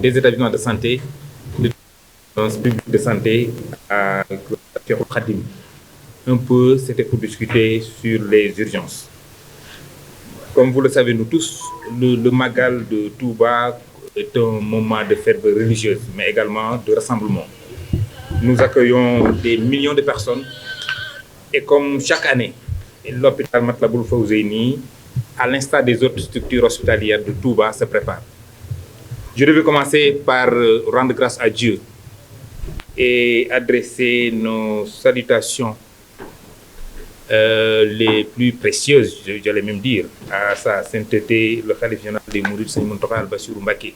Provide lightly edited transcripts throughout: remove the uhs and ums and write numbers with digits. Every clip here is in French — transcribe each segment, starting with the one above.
des établissements de santé, de public de santé à Khadim. Un peu, c'était pour discuter sur les urgences. Comme vous le savez, nous tous, le Magal de Touba est un moment de fête religieuse, mais également de rassemblement. Nous accueillons des millions de personnes et comme chaque année, l'hôpital Matlaboul Fawzeyni, à l'instar des autres structures hospitalières de Touba, se prépare. Je devais commencer par rendre grâce à Dieu et adresser nos salutations les plus précieuses, j'allais même dire, à sa sainteté, le khalife général des Mourides, Seigneur Mountakha Bassirou Mbacké.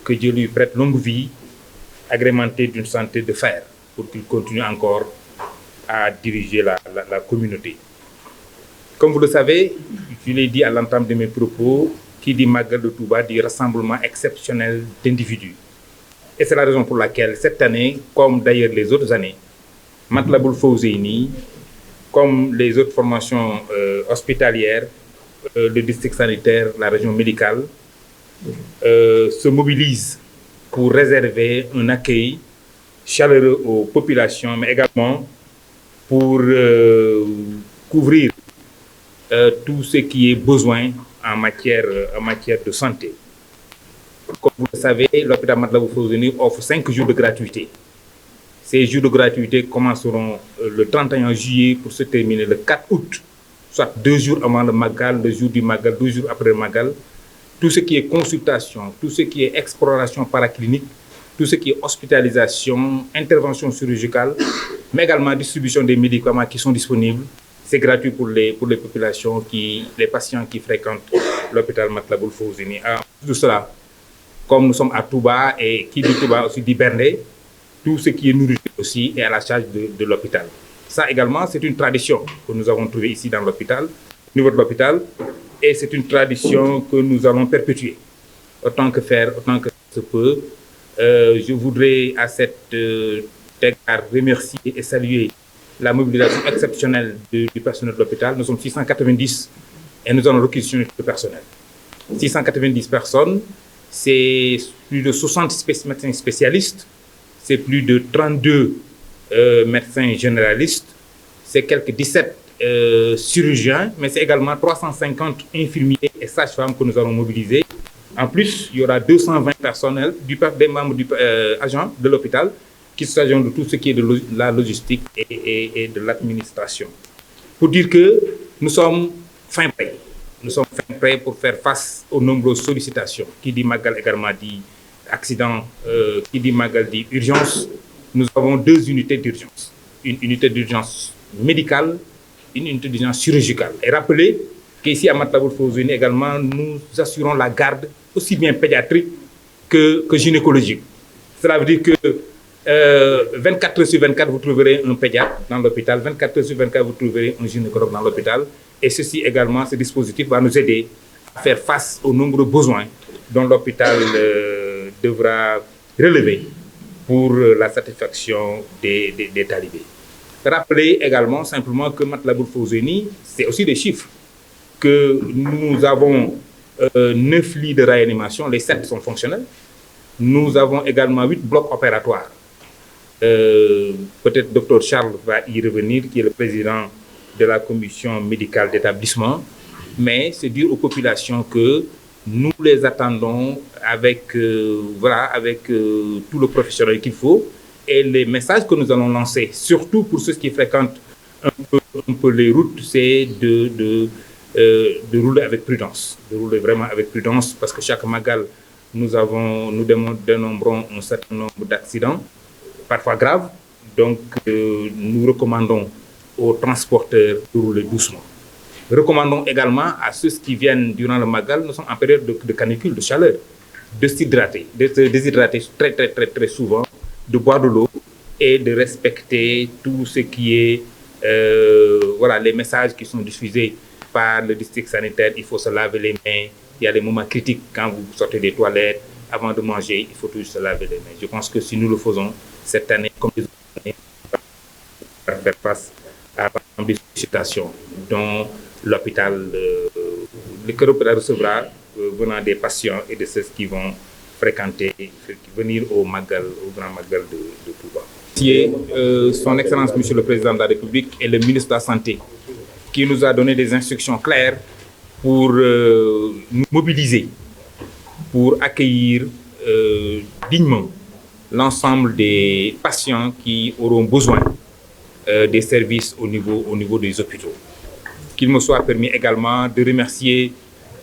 Que Dieu lui prête longue vie, agrémentée d'une santé de fer, pour qu'il continue encore à diriger la communauté. Comme vous le savez, je l'ai dit à l'entame de mes propos, qui dit Magal de Touba dit rassemblement exceptionnel d'individus. Et c'est la raison pour laquelle cette année, comme d'ailleurs les autres années, Matlaboul Fawzeyni, comme les autres formations hospitalières, le district sanitaire, la région médicale, se mobilisent pour réserver un accueil chaleureux aux populations, mais également pour couvrir tout ce qui est besoin en matière de santé. Comme vous le savez, l'hôpital Matlaboul Fawzeyni offre 5 jours de gratuité. Ces jours de gratuité commenceront le 31 juillet pour se terminer le 4 août, soit 2 jours avant le Magal, le jour du Magal, 2 jours après le Magal. Tout ce qui est consultation, tout ce qui est exploration paraclinique, tout ce qui est hospitalisation, intervention chirurgicale, mais également distribution des médicaments qui sont disponibles. C'est gratuit pour les populations, les patients qui fréquentent l'hôpital Matlaboul Fawzeyni. En plus de cela, comme nous sommes à Touba et qui dit Touba aussi dit Bernay, tout ce qui est nourriture aussi est à la charge de l'hôpital. Ça également, c'est une tradition que nous avons trouvée ici dans l'hôpital, au niveau de l'hôpital, et c'est une tradition que nous allons perpétuer autant que faire se peut. Je voudrais à cet égard remercier et saluer la mobilisation exceptionnelle du personnel de l'hôpital. Nous sommes 690 et nous allons réquisitionner tout le personnel. 690 personnes, c'est plus de 60 médecins spécialistes, c'est plus de 32 médecins généralistes, c'est quelques 17 chirurgiens, mais c'est également 350 infirmiers et sages-femmes que nous allons mobiliser. En plus, il y aura 220 personnels, des membres agents de l'hôpital, qui s'agissent de tout ce qui est de la logistique et de l'administration. Pour dire que nous sommes fin prêts. Nous sommes fin prêts pour faire face aux nombreuses sollicitations. Qui dit Magal également dit accident, qui dit Magal dit urgence. Nous avons 2 unités d'urgence. Une unité d'urgence médicale, une unité d'urgence chirurgicale. Et rappelez qu'ici à Matlaboul Fawzeyni également, nous assurons la garde aussi bien pédiatrique que gynécologique. Cela veut dire que 24 heures sur 24, vous trouverez un pédiatre dans l'hôpital, 24 heures sur 24, vous trouverez un gynécologue dans l'hôpital. Et ceci également, ce dispositif va nous aider à faire face aux nombreux besoins dont l'hôpital devra relever pour la satisfaction des talibés. Rappelez également simplement que Matlaboul Fawzeyni, c'est aussi des chiffres, que nous avons 9 lits de réanimation, les 7 sont fonctionnels. Nous avons également 8 blocs opératoires. Peut-être Dr Charles va y revenir, qui est le président de la commission médicale d'établissement, mais c'est dire aux populations que nous les attendons avec, tout le professionnel qu'il faut, et les messages que nous allons lancer, surtout pour ceux qui fréquentent un peu les routes, c'est de rouler avec prudence, de rouler vraiment avec prudence, parce que chaque Magal, nous dénombrons un certain nombre d'accidents, parfois graves, donc nous recommandons aux transporteurs de rouler doucement. Recommandons également à ceux qui viennent durant le Magal, nous sommes en période de canicule, de chaleur, de s'hydrater, de se déshydrater très souvent, de boire de l'eau et de respecter tout ce qui est, les messages qui sont diffusés par le district sanitaire. Il faut se laver les mains, il y a des moments critiques quand vous sortez des toilettes, avant de manger, il faut toujours se laver les mains. Je pense que si nous le faisons cette année, comme les autres années, on va faire face à des sollicitations dont l'hôpital recevra venant des patients et de ceux qui vont fréquenter, venir au Magal, au Grand Magal de Touba. Son Excellence Monsieur le Président de la République et le ministre de la Santé, qui nous a donné des instructions claires pour nous mobiliser, pour accueillir dignement l'ensemble des patients qui auront besoin des services au niveau des hôpitaux. Qu'il me soit permis également de remercier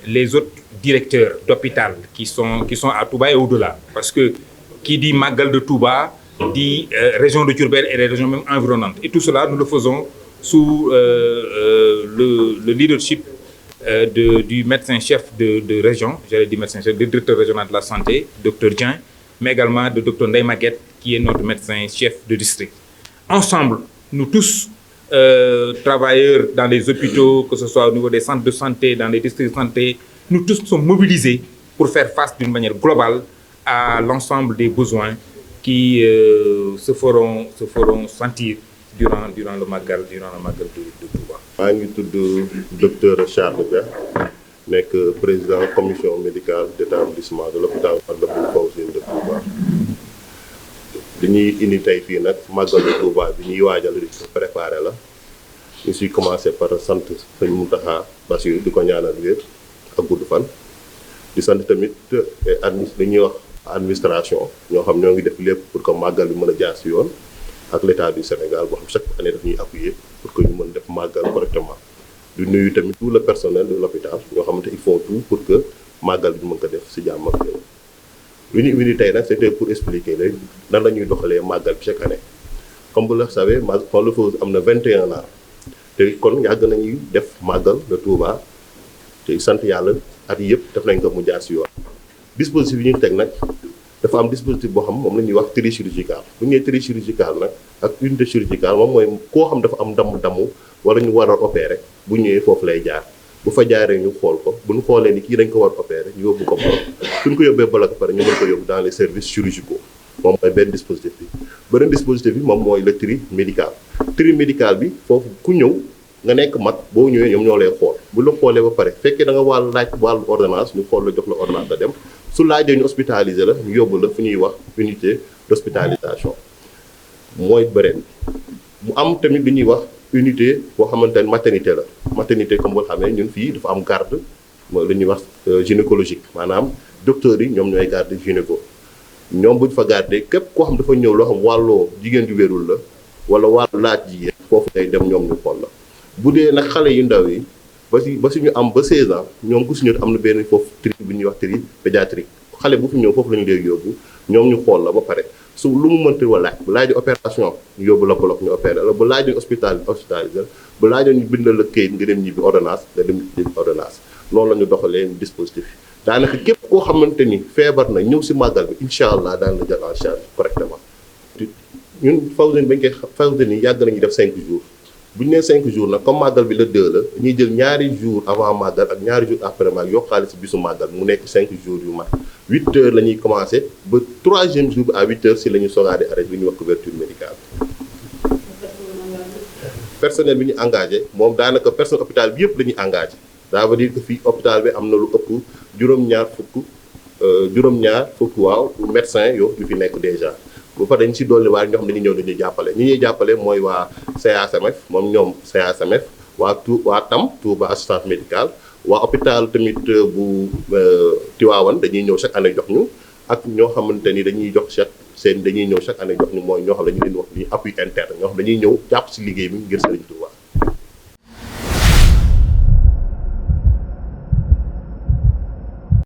les autres directeurs d'hôpital qui sont à Touba et au-delà. Parce que qui dit Magal de Touba dit région de Diourbel et les régions même environnantes. Et tout cela, nous le faisons sous le leadership du médecin-chef de région, j'allais dire médecin-chef, du directeur régional de la santé, Dr Dieng, mais également de Dr Ndeye Maguette, qui est notre médecin-chef de district. Ensemble, nous tous, travailleurs dans les hôpitaux, que ce soit au niveau des centres de santé, dans les districts de santé, nous tous sommes mobilisés pour faire face d'une manière globale à l'ensemble des besoins qui se feront sentir durant le Magal de Touba. maa ngi tudd docteur Charles Dia nekk président commission médicale d'établissement de l'hôpital Matlaboul Fawzeyni de Touba. dañuy indi tey fii nag Magal de Touba bi ñuy waajal di préparer la ñu siy commencé par sant Sëñ Mountakha Bassirou di ko ñaanal wér ak gudd fan. di sant tamit dañuy wax administration ñoo xam ñoo ngi def lépp pour que Magal bi mën a jaar si yoon. ak l'État du Sénégal boo xam chaque année daf ñuy appuyer pour que ñu mën def Magal correctement di nuyu tamit tout le personnel de l'hôpital ñoo xamante ils font tout pour que Magal bi ñu mën ko def si jàmm ak yoon. lu ñu indi tey nag c'était pour expliquer leen nan la ñuy doxalee Magal bi chaque année comme vous le savez Matlaboul Fawzeyni am na 21 ans te kon yàgg nañuy def Magal de Touba te sant yàlla at yëpp def nañ ko mu jaar si yoon. dispositif yi ñu teg nag. dafa am dispositif boo xam moom la ñuy wax tri chirurgical bu ñu nee tri chirurgical nag ak unité chirurgicale moom mooy koo xam dafa am damm wala ñu war a opérer bu ñëwee foofu lay jaar bu fa jaaree ñu xool ko bu ñu xoolee ni kii dañ ko war a opérer ñu yóbbu ko bloc suñ ko yóbbee bloc pare ñu mën ko yóbbu dans les services chirurgicaux moom mooy benn dispositif bi. beneen dispositif bi moom mooy le tri médical bi foofu ku ñëw nga nekk mag boo ñëwee ñoom ñoo lay xool bu la xoolee ba pare fekkee da nga wàllu ordonnance ñu xool la jox la ordonnance nga dem. su laajee ñu hospitalisé la ñu yóbbu la fu ñuy wax unité d'hospitalisation mooy beneen mu am tamit lu ñuy wax unité boo xamante ne maternité la maternité comme boo xamee ñun fii dafa am garde mooy lu ñuy wax gynécologique maanaam docteurs yi ñoom ñooy garde gynéco ñoom buñ fa gardé képp koo xam dafa ñëw loo xam wàlloo jigéen ju wérul la wala wàllu laaj jigéen foofu day dem ñoom ñu xool la bu dee nag xale yu ndaw yi ba si ñu am ba 16 ans ñoom ku si ñëw am na benn foofu tri bi ñuy wax tri pédiatrique xale bu fi ñëw foofu la ñu lay yóbbu ñoom ñu xool la ba pare su lu mu mënti wa laaj bu laajee opération ñu yóbbu la bloc ñu opéré la bu laajee hospitalisé bu laajee ñu bindal la këyit nga dem ñibbi ordonnance nga dem ñibbi ordonnance loolu la ñu doxalee dispositif yi daanaka képp koo xamante ni feebar na ñëw si Magal bi incha allah daan la jël en charge correctement. ñun Fawzeyni yàgg nañu def 5 jours. bu ñu nee 5 jours nag comme Magal bi le 2 la ñuy jël ñaari jours avant Magal ak ñaari jours après Magal yokkaale si bisu Magal mu nekk 5 jours yu mat 8 heures la ñuy commencé ba 3e jour bi à 8 heures si la ñu sogaade arrêté li ñuy wax couverture médicale. personnel bi ñu engagé moom daanaka personnel hôpital bi yëpp la ñuy engagé ça veut dire que fii hôpital bi am na lu ëpp juróom-ñaar fukk waaw médecin yu fi nekk déjà. bu fa dañ si dolli waaye ñoo xam ne dañuy ñëw dañuy jàppale ñi ñuy jàppale mooy waa CASMF moom ñoom CASMF waa TAM Touba assistance médicale waa hôpital tamit bu Tivaouane dañuy ñëw chaque année jox ñu ak ñoo xamante ni dañuy jox dañuy ñëw chaque année jox ñu mooy ñoo xam ne dañu leen wax ni appui interne ñoo xam dañuy ñëw jàpp si liggéey bi ngir Sëriñ Touba